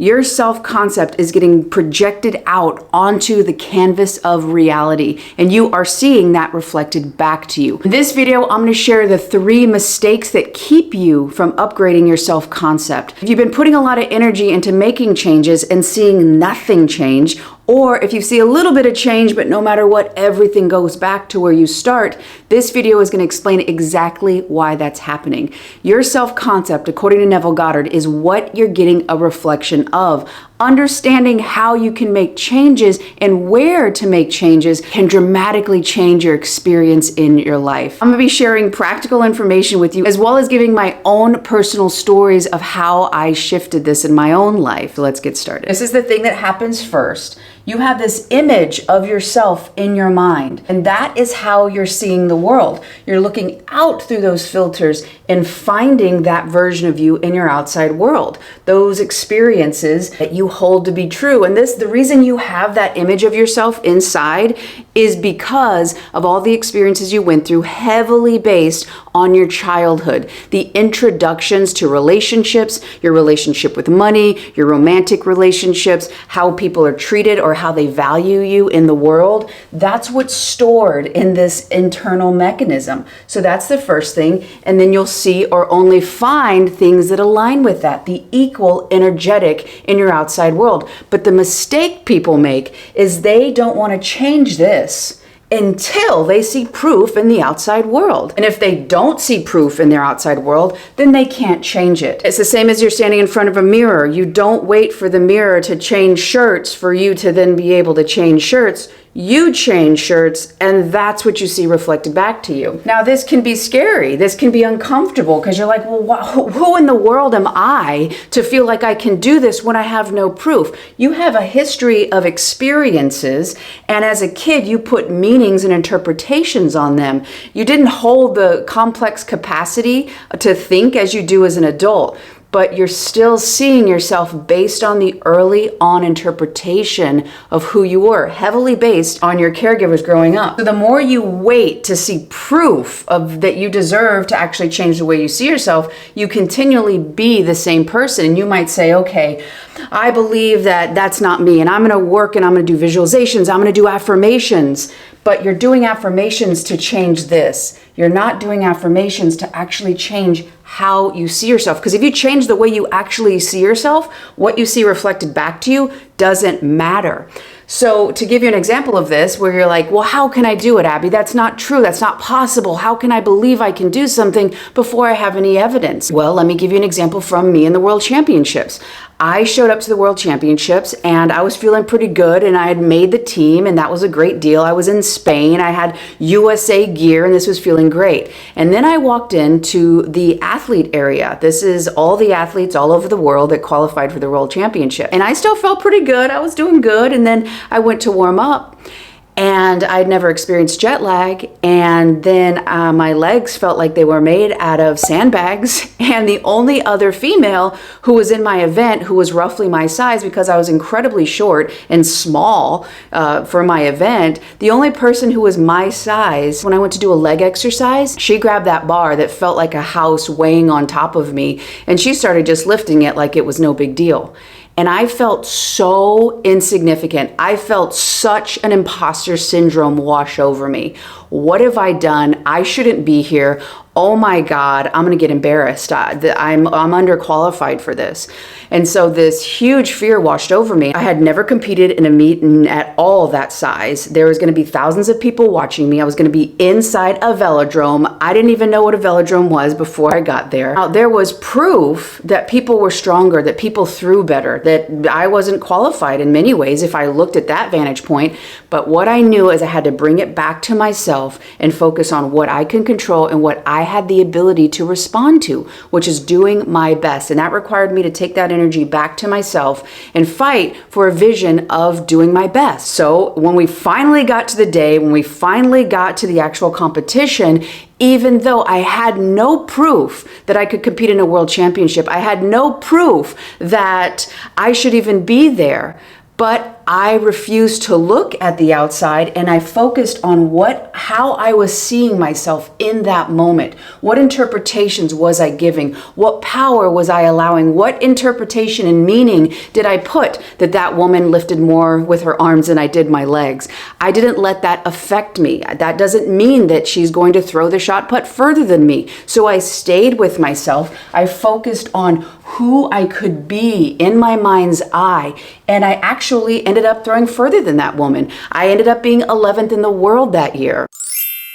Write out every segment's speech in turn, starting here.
Your self-concept is getting projected out onto the canvas of reality, and you are seeing that reflected back to you. In this video, I'm going to share the 3 mistakes that keep you from upgrading your self-concept. If you've been putting a lot of energy into making changes and seeing nothing change, or if you see a little bit of change, but no matter what, everything goes back to where you start, this video is going to explain exactly why that's happening. Your self-concept, according to Neville Goddard, is what you're getting a reflection of. Understanding how you can make changes and where to make changes can dramatically change your experience in your life. I'm going to be sharing practical information with you, as well as giving my own personal stories of how I shifted this in my own life. So let's get started. This is the thing that happens first. You have this image of yourself in your mind, and that is how you're seeing the world. You're looking out through those filters and finding that version of you in your outside world, those experiences that you hold to be true. And the reason you have that image of yourself inside is because of all the experiences you went through, heavily based on your childhood. The introductions to relationships, your relationship with money, your romantic relationships, how people are treated or how they value you in the world. That's what's stored in this internal mechanism. So that's the first thing. And then you'll see or only find things that align with that, the equal energetic in your outside world. But the mistake people make is they don't want to change this until they see proof in the outside world. And if they don't see proof in their outside world, then they can't change it. It's the same as you're standing in front of a mirror. You don't wait for the mirror to change shirts for you to then be able to change shirts. You change shirts, and that's what you see reflected back to you. Now, this can be scary. This can be uncomfortable because you're like, well, who in the world am I to feel like I can do this when I have no proof? You have a history of experiences, and as a kid, you put meanings and interpretations on them. You didn't hold the complex capacity to think as you do as an adult, but you're still seeing yourself based on the early on interpretation of who you were, heavily based on your caregivers growing up. So the more you wait to see proof of that you deserve to actually change the way you see yourself, you continually be the same person. And you might say, okay, I believe that that's not me, and I'm going to work and I'm going to do visualizations, I'm going to do affirmations. But you're doing affirmations to change this. You're not doing affirmations to actually change how you see yourself. Because if you change the way you actually see yourself, what you see reflected back to you doesn't matter. So to give you an example of this, where you're like, well, how can I do it, Abby? That's not true. That's not possible. How can I believe I can do something before I have any evidence? Well, let me give you an example from me in the World Championships. I showed up to the World Championships and I was feeling pretty good, and I had made the team, and that was a great deal. I was in Spain. I had USA gear, and this was feeling great. And then I walked into the athlete area. This is all the athletes all over the world that qualified for the World Championship. And I still felt pretty good. I was doing good. And then I went to warm up, and I'd never experienced jet lag, and then my legs felt like they were made out of sandbags, and the only other female who was in my event, who was roughly my size, because I was incredibly short and small for my event, the only person who was my size, when I went to do a leg exercise, she grabbed that bar that felt like a house weighing on top of me, and she started just lifting it like it was no big deal. And I felt so insignificant. I felt such an imposter syndrome wash over me. What have I done? I shouldn't be here. Oh my God, I'm gonna get embarrassed. I'm underqualified for this. And so this huge fear washed over me. I had never competed in a meet at all that size. There was gonna be thousands of people watching me. I was gonna be inside a velodrome. I didn't even know what a velodrome was before I got there. Now, there was proof that people were stronger, that people threw better, that I wasn't qualified in many ways if I looked at that vantage point. But what I knew is I had to bring it back to myself and focus on what I can control and what I had the ability to respond to, which is doing my best. And that required me to take that energy back to myself and fight for a vision of doing my best. So when we finally got to the day, when we finally got to the actual competition, even though I had no proof that I could compete in a world championship, I had no proof that I should even be there, but I refused to look at the outside and I focused on how I was seeing myself in that moment. What interpretations was I giving? What power was I allowing? What interpretation and meaning did I put that woman lifted more with her arms than I did my legs? I didn't let that affect me. That doesn't mean that she's going to throw the shot put further than me. So I stayed with myself. I focused on who I could be in my mind's eye. And I actually ended up throwing further than that woman. I ended up being 11th in the world that year.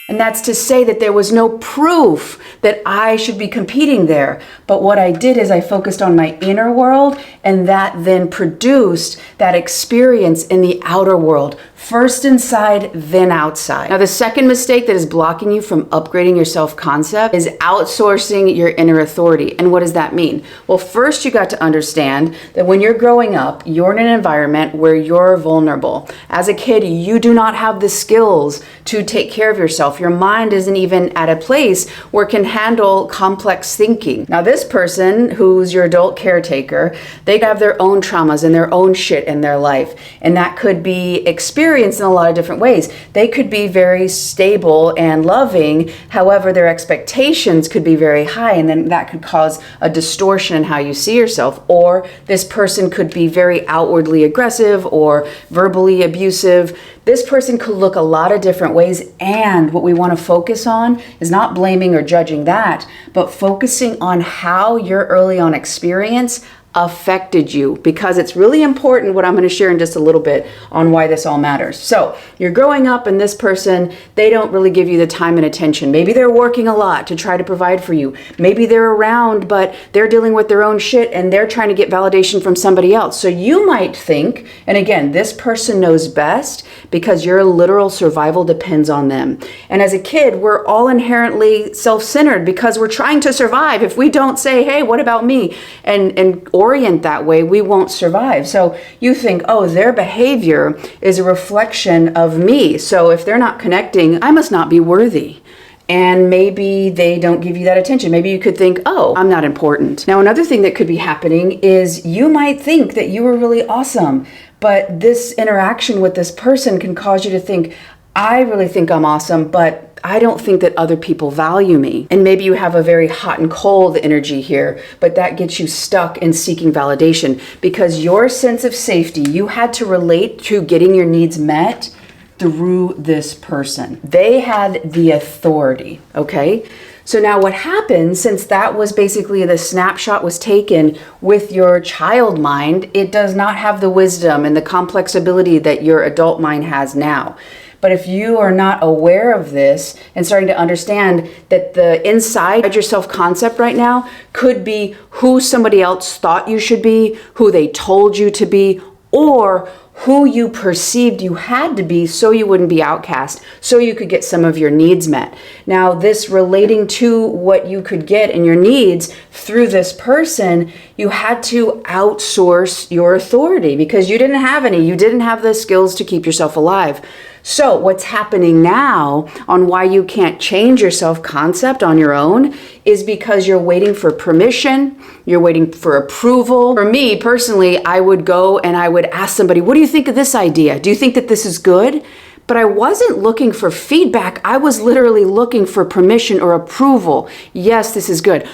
And that's to say that there was no proof that I should be competing there. But what I did is I focused on my inner world, and that then produced that experience in the outer world. First inside, then outside. Now, the second mistake that is blocking you from upgrading your self-concept is outsourcing your inner authority. And what does that mean? Well, first you got to understand that when you're growing up, you're in an environment where you're vulnerable. As a kid, you do not have the skills to take care of yourself. Your mind isn't even at a place where it can handle complex thinking. Now, this person who's your adult caretaker, they have their own traumas and their own shit in their life. And that could be experienced in a lot of different ways. They could be very stable and loving. However, their expectations could be very high, and then that could cause a distortion in how you see yourself. Or this person could be very outwardly aggressive or verbally abusive. This person could look a lot of different ways, and what we want to focus on is not blaming or judging that, but focusing on how your early on experience affected you, because it's really important what I'm going to share in just a little bit on why this all matters. So you're growing up and this person, they don't really give you the time and attention. Maybe they're working a lot to try to provide for you. Maybe they're around, but they're dealing with their own shit and they're trying to get validation from somebody else. So you might think, and again, this person knows best because your literal survival depends on them. And as a kid, we're all inherently self-centered because we're trying to survive. If we don't say, hey, what about me? And orient that way, we won't survive. So you think, oh, their behavior is a reflection of me. So if they're not connecting, I must not be worthy. And maybe they don't give you that attention. Maybe you could think, oh, I'm not important. Now, another thing that could be happening is you might think that you were really awesome, but this interaction with this person can cause you to think, I really think I'm awesome, but I don't think that other people value me. And maybe you have a very hot and cold energy here, but that gets you stuck in seeking validation because your sense of safety, you had to relate to getting your needs met through this person. They had the authority, okay? So now what happens, since that was basically the snapshot was taken with your child mind, it does not have the wisdom and the complex ability that your adult mind has now. But if you are not aware of this and starting to understand that the inside your self-concept right now could be who somebody else thought you should be, who they told you to be, or who you perceived you had to be so you wouldn't be outcast, so you could get some of your needs met. Now, this relating to what you could get in your needs through this person, you had to outsource your authority because you didn't have any. You didn't have the skills to keep yourself alive. So what's happening now on why you can't change your self-concept on your own is because you're waiting for permission, you're waiting for approval. For me personally, I would go and I would ask somebody, what do you think of this idea? Do you think that this is good? But I wasn't looking for feedback. I was literally looking for permission or approval. Yes, this is good.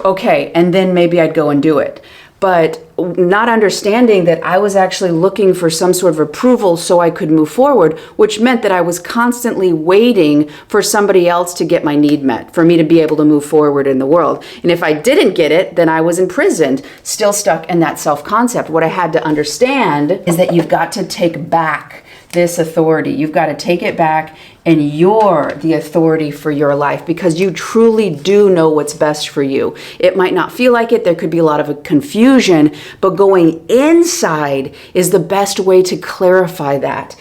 Okay, and then maybe I'd go and do it. But not understanding that I was actually looking for some sort of approval so I could move forward, which meant that I was constantly waiting for somebody else to get my need met, for me to be able to move forward in the world. And if I didn't get it, then I was imprisoned, still stuck in that self-concept. What I had to understand is that you've got to take back this authority. You've got to take it back, and you're the authority for your life because you truly do know what's best for you. It might not feel like it. There could be a lot of confusion, but going inside is the best way to clarify that.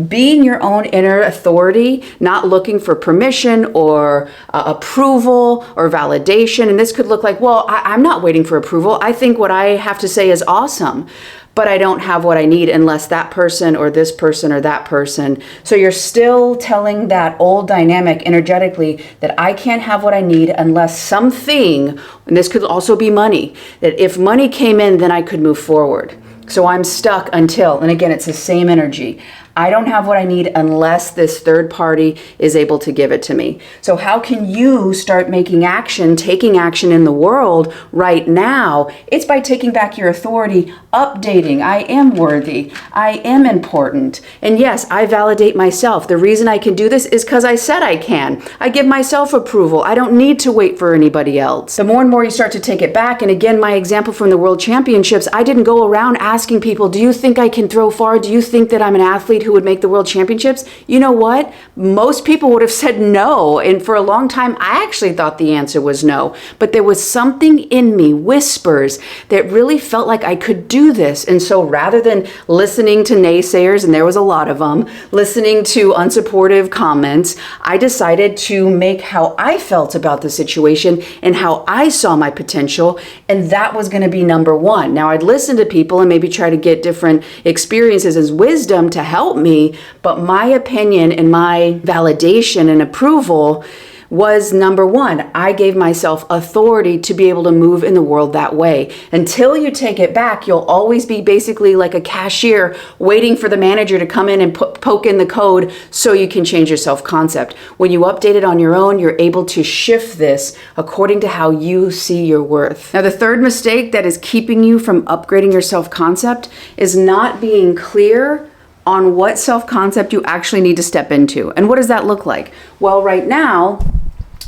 Being your own inner authority, not looking for permission or approval or validation. And this could look like, well, I'm not waiting for approval. I think what I have to say is awesome, but I don't have what I need unless that person or this person or that person. So you're still telling that old dynamic energetically that I can't have what I need unless something, and this could also be money, that if money came in, then I could move forward. So I'm stuck until, and again, it's the same energy. I don't have what I need unless this third party is able to give it to me. So how can you start making action, taking action in the world right now? It's by taking back your authority, updating. I am worthy. I am important. And yes, I validate myself. The reason I can do this is because I said I can. I give myself approval. I don't need to wait for anybody else. The more and more you start to take it back, and again, my example from the World Championships, I didn't go around asking people, do you think I can throw far? Do you think that I'm an athlete who would make the World Championships? You know what? Most people would have said no. And for a long time, I actually thought the answer was no. But there was something in me, whispers, that really felt like I could do this. And so rather than listening to naysayers, and there was a lot of them, listening to unsupportive comments, I decided to make how I felt about the situation and how I saw my potential. And that was going to be number one. Now, I'd listen to people and maybe try to get different experiences as wisdom to help me, but my opinion and my validation and approval was number one. I gave myself authority to be able to move in the world that way. Until you take it back, you'll always be basically like a cashier waiting for the manager to come in and poke in the code so you can change your self-concept. When you update it on your own, you're able to shift this according to how you see your worth. Now, the third mistake that is keeping you from upgrading your self-concept is not being clear on what self-concept you actually need to step into. And what does that look like? Well, right now,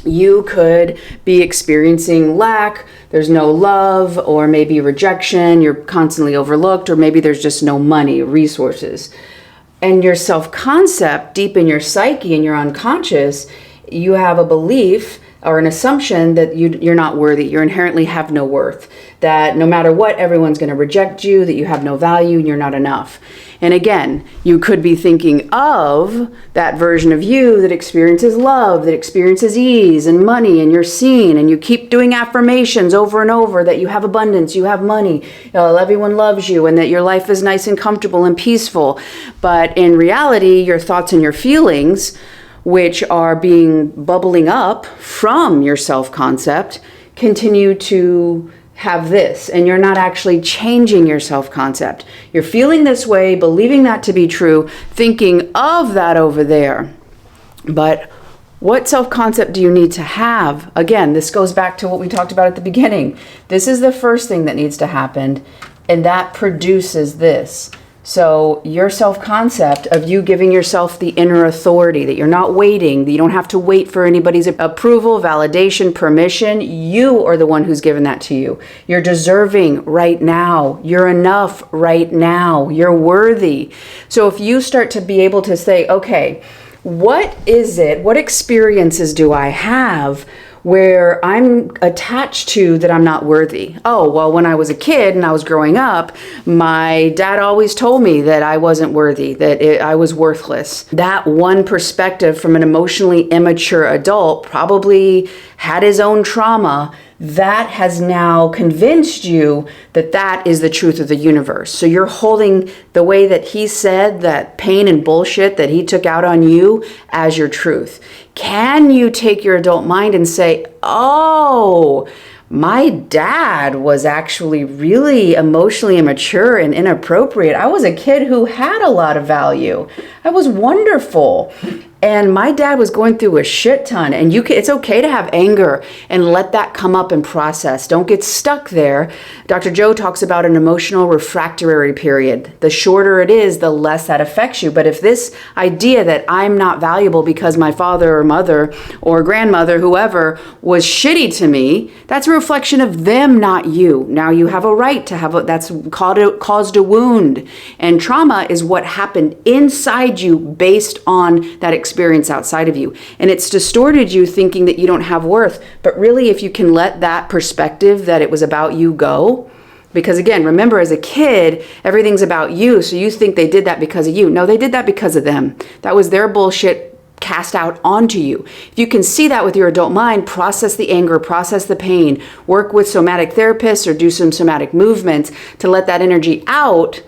you could be experiencing lack, there's no love, or maybe rejection, you're constantly overlooked, or maybe there's just no money, resources. And your self-concept, deep in your psyche and your unconscious, you have a belief or an assumption that you're not worthy, you inherently have no worth, that no matter what, everyone's going to reject you, that you have no value, and you're not enough. And again, you could be thinking of that version of you that experiences love, that experiences ease and money, and you're seen, and you keep doing affirmations over and over that you have abundance, you have money, everyone loves you, and that your life is nice and comfortable and peaceful. But in reality, your thoughts and your feelings, which are bubbling up from your self-concept, continue to have this, and you're not actually changing your self-concept. You're feeling this way, believing that to be true, thinking of that over there. But what self-concept do you need to have? Again, this goes back to what we talked about at the beginning. This is the first thing that needs to happen, and that produces this. So your self-concept of you giving yourself the inner authority, that you're not waiting, that you don't have to wait for anybody's approval, validation, permission. You are the one who's given that to you. You're deserving right now. You're enough right now. You're worthy. So if you start to be able to say, okay, what is it? What experiences do I have where I'm attached to that I'm not worthy? Oh, well, when I was a kid and I was growing up, my dad always told me that I wasn't worthy, that I was worthless. That one perspective from an emotionally immature adult probably had his own trauma. That has now convinced you that that is the truth of the universe. So you're holding the way that he said, that pain and bullshit that he took out on you, as your truth. Can you take your adult mind and say, oh, my dad was actually really emotionally immature and inappropriate. I was a kid who had a lot of value. I was wonderful. And my dad was going through a shit ton, and it's okay to have anger and let that come up and process. Don't get stuck there. Dr. Joe talks about an emotional refractory period. The shorter it is, the less that affects you. But if this idea that I'm not valuable because my father or mother or grandmother, whoever, was shitty to me, that's a reflection of them, not you. Now you have a right to have that's caused a wound. And trauma is what happened inside you based on that experience outside of you. And it's distorted you thinking that you don't have worth. But really, if you can let that perspective that it was about you go, because again, remember, as a kid, everything's about you. So you think they did that because of you. No, they did that because of them. That was their bullshit cast out onto you. If you can see that with your adult mind, process the anger, process the pain, work with somatic therapists or do some somatic movements to let that energy out,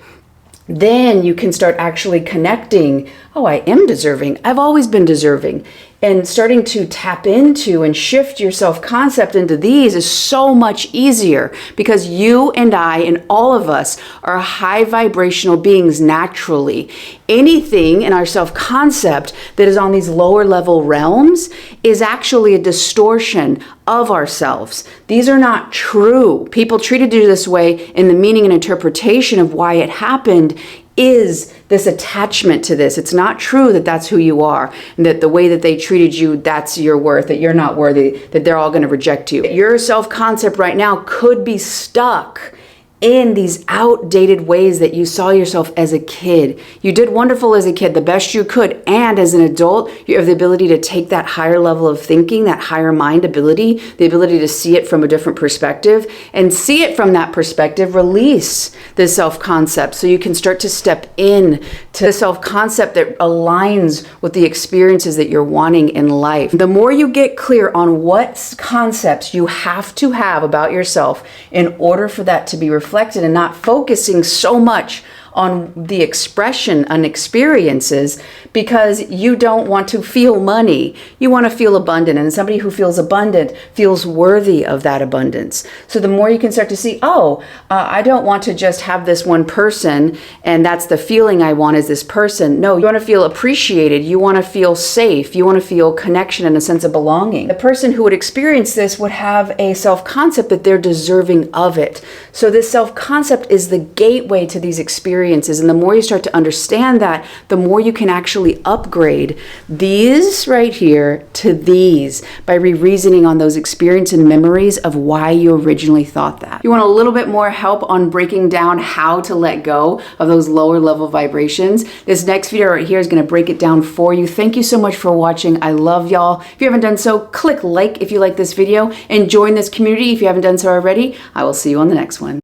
then you can start actually connecting. Oh, I am deserving. I've always been deserving. And starting to tap into and shift your self-concept into these is so much easier because you and I and all of us are high vibrational beings naturally. Anything in our self-concept that is on these lower level realms is actually a distortion of ourselves. These are not true. People treated you this way, and the meaning and interpretation of why it happened is this attachment to this. It's not true that that's who you are, and that the way that they treated you, that's your worth, that you're not worthy, that they're all going to reject you. Your self-concept right now could be stuck in these outdated ways that you saw yourself as a kid. You did wonderful as a kid, the best you could, and as an adult, you have the ability to take that higher level of thinking, that higher mind ability, the ability to see it from a different perspective, and see it from that perspective, release the self-concept so you can start to step in to the self-concept that aligns with the experiences that you're wanting in life. The more you get clear on what concepts you have to have about yourself in order for that to be reflected and not focusing so much on the expression and experiences because you don't want to feel money. You want to feel abundant, and somebody who feels abundant feels worthy of that abundance. So the more you can start to see, I don't want to just have this one person and that's the feeling I want is this person. No, you want to feel appreciated. You want to feel safe. You want to feel connection and a sense of belonging. The person who would experience this would have a self-concept that they're deserving of it. So this self-concept is the gateway to these experiences. And the more you start to understand that, the more you can actually upgrade these right here to these by re-reasoning on those experiences and memories of why you originally thought that. You want a little bit more help on breaking down how to let go of those lower level vibrations? This next video right here is going to break it down for you. Thank you so much for watching. I love y'all. If you haven't done so, click like if you like this video and join this community if you haven't done so already. I will see you on the next one.